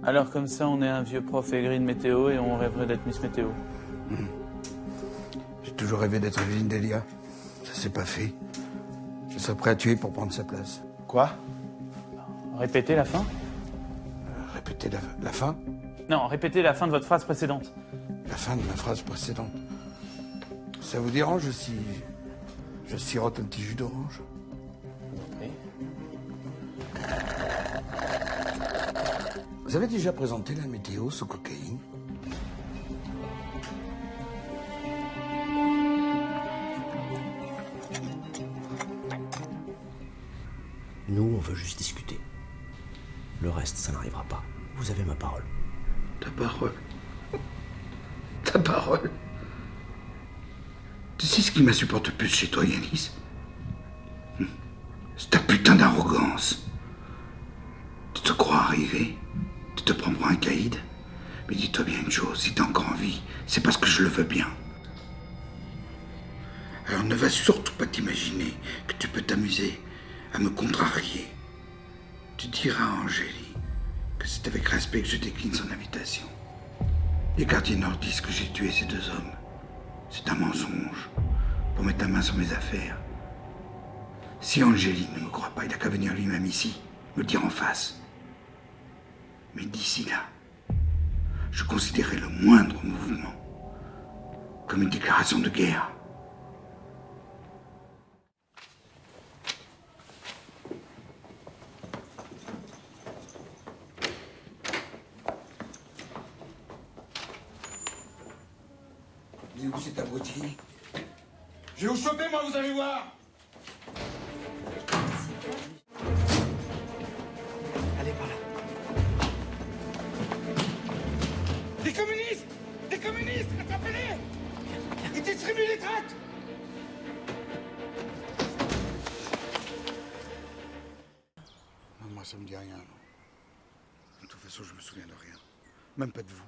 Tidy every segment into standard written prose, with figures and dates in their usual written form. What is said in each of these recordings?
Alors comme ça, on est un vieux prof aigri de météo et on rêverait d'être Miss Météo. J'ai toujours rêvé d'être Evelyne Delia. Ça s'est pas fait. Je serais prêt à tuer pour prendre sa place. Quoi? Répétez la fin? Répétez la fin? Non, répétez la fin de votre phrase précédente. La fin de ma phrase précédente. Ça vous dérange si je sirote un petit jus d'orange? Oui. Vous avez déjà présenté la météo sous cocaïne? Nous, on veut juste discuter. Le reste, ça n'arrivera pas. Vous avez ma parole. Ta parole. Ta parole. Tu sais ce qui m'insupporte le plus chez toi, Yanis? C'est ta putain d'arrogance. Tu te crois arrivé? Tu te prends pour un caïd? Mais dis-toi bien une chose, si t'es encore en vie, c'est parce que je le veux bien. Alors ne va surtout pas t'imaginer que tu peux t'amuser à me contrarier. Tu diras à Angélie que c'est avec respect que je décline son invitation. Les quartiers nord disent que j'ai tué ces deux hommes. C'est un mensonge pour mettre la main sur mes affaires. Si Angélie ne me croit pas, il n'a qu'à venir lui-même ici, me le dire en face. Mais d'ici là, je considérais le moindre mouvement comme une déclaration de guerre. Il est où cet abruti? Je vais vous choper, moi, vous allez voir. Allez, par là. Des communistes! Des communistes! Attrapez-les! Ils distribuent les tracts! Non, moi, ça me dit rien. Non. De toute façon, je me souviens de rien. Même pas de vous.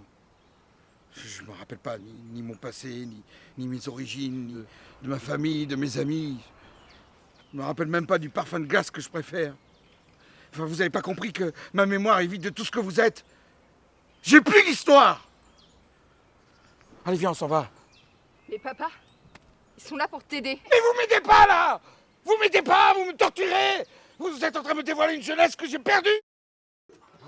Je me rappelle pas ni mon passé, ni mes origines, ni de ma famille, de mes amis. Je me rappelle même pas du parfum de glace que je préfère. Enfin, vous avez pas compris que ma mémoire est vide de tout ce que vous êtes. J'ai plus d'histoire. Allez, viens, on s'en va. Mais papa, ils sont là pour t'aider. Mais vous m'aidez pas, là! Vous m'aidez pas, vous me torturez! Vous êtes en train de me dévoiler une jeunesse que j'ai perdue!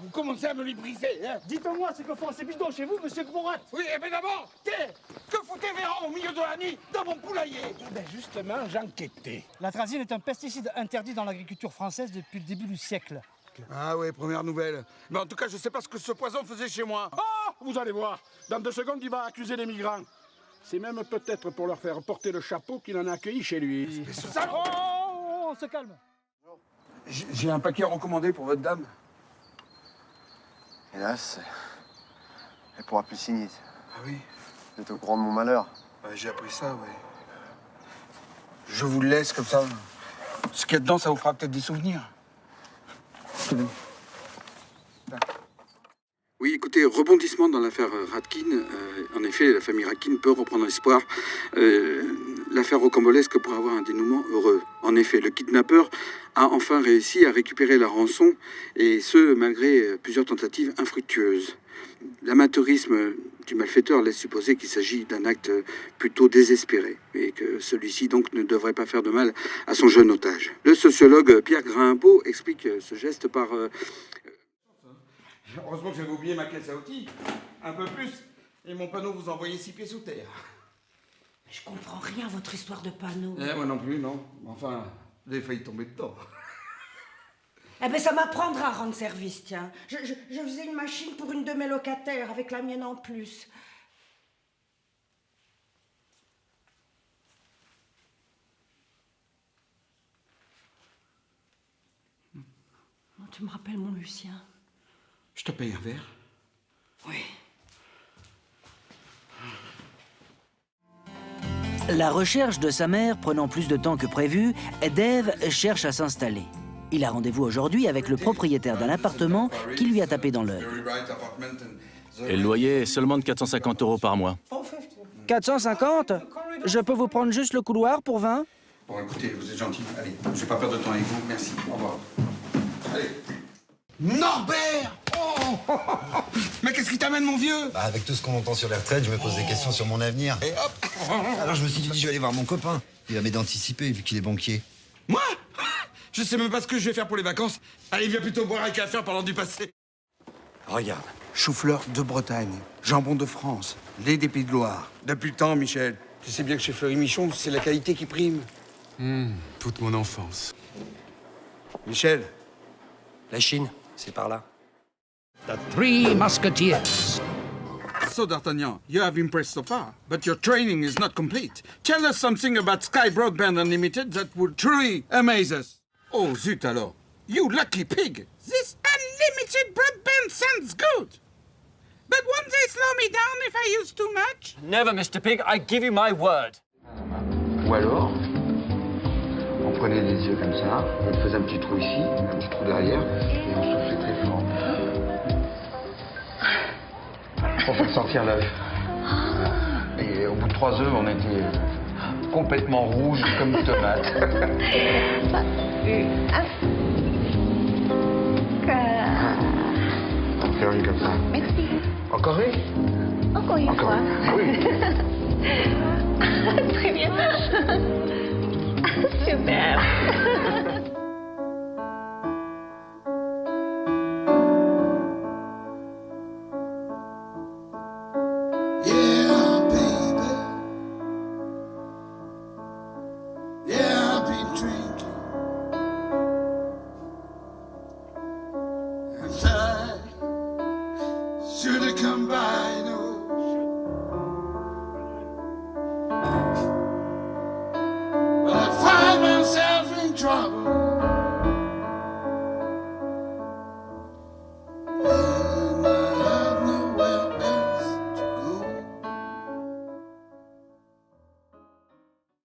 Vous commencez à me les briser, hein? Dites-moi ce que font ces bidons chez vous, monsieur Gmourat. Oui, mais d'abord, que foutez Véran au milieu de la nuit dans mon poulailler? Eh bien, justement, j'enquêtais. L'atrazine est un pesticide interdit dans l'agriculture française depuis le début du siècle. Ah ouais, première nouvelle. Mais en tout cas, je sais pas ce que ce poison faisait chez moi. Oh, vous allez voir. Dans 2 secondes, il va accuser les migrants. C'est même peut-être pour leur faire porter le chapeau qu'il en a accueilli chez lui. Mais ce salaud! Oh, on se calme. J'ai un paquet recommandé pour votre dame. Hélas, elle pourra plus signer. Ah oui? Vous êtes au courant de mon malheur. Ouais, j'ai appris ça, ouais. Je vous le laisse comme ça. Ce qu'il y a dedans, ça vous fera peut-être des souvenirs. Tenez. Oui, écoutez, rebondissement dans l'affaire Radkin. En effet, la famille Radkin peut reprendre espoir. L'affaire rocambolesque pourrait avoir un dénouement heureux. En effet, le kidnappeur a enfin réussi à récupérer la rançon, et ce, malgré plusieurs tentatives infructueuses. L'amateurisme du malfaiteur laisse supposer qu'il s'agit d'un acte plutôt désespéré, et que celui-ci donc ne devrait pas faire de mal à son jeune otage. Le sociologue Pierre Grimbaud explique ce geste par... Heureusement que j'avais oublié ma caisse à outils. Un peu plus, et mon panneau vous envoyait 6 pieds sous terre. Je comprends rien à votre histoire de panneau. Moi non plus, non. Enfin, vous avez failli tomber dedans. Eh ben ça m'apprendra à rendre service, tiens. Je faisais une machine pour une de mes locataires, avec la mienne en plus. Oh, tu me rappelles mon Lucien. Je te paye un verre? Oui. La recherche de sa mère prenant plus de temps que prévu, Dave cherche à s'installer. Il a rendez-vous aujourd'hui avec le propriétaire d'un appartement qui lui a tapé dans l'œil. Et le loyer est seulement de 450 € par mois. 450? Je peux vous prendre juste le couloir pour 20? Bon, écoutez, vous êtes gentil. Allez, je vais pas perdre de temps avec vous. Merci. Au revoir. Allez. Norbert! Oh! bon. Mais qu'est-ce qui t'amène, mon vieux? Bah, avec tout ce qu'on entend sur les retraites, je me pose des questions sur mon avenir. Et hop. Alors je me suis dit, je vais aller voir mon copain. Il va m'aider à anticiper, vu qu'il est banquier. Moi? Je sais même pas ce que je vais faire pour les vacances. Allez, viens plutôt boire un café en parlant du passé. Regarde, chou-fleur de Bretagne, jambon de France, lait des Pays de Loire. Depuis le temps, Michel. Tu sais bien que chez Fleury Michon, c'est la qualité qui prime. Toute mon enfance. Michel. La Chine, c'est par là. The Three Musketeers. So, D'Artagnan, you have impressed so far, but your training is not complete. Tell us something about Sky Broadband Unlimited that would truly amaze us. Oh, zut alors. You lucky pig. This unlimited broadband sounds good. But won't they slow me down if I use too much? Never, Mr. Pig. I give you my word. Ou alors, on prenait les yeux comme ça, on faisait un petit trou ici, un petit trou derrière, et on soufflait très fort. Pour faire sortir l'œuf. Et au bout de 3 œufs, on était complètement rouge comme une tomate. On fait une comme ça. Merci. Encore une? Encore une fois. Oui. Très bien. Super.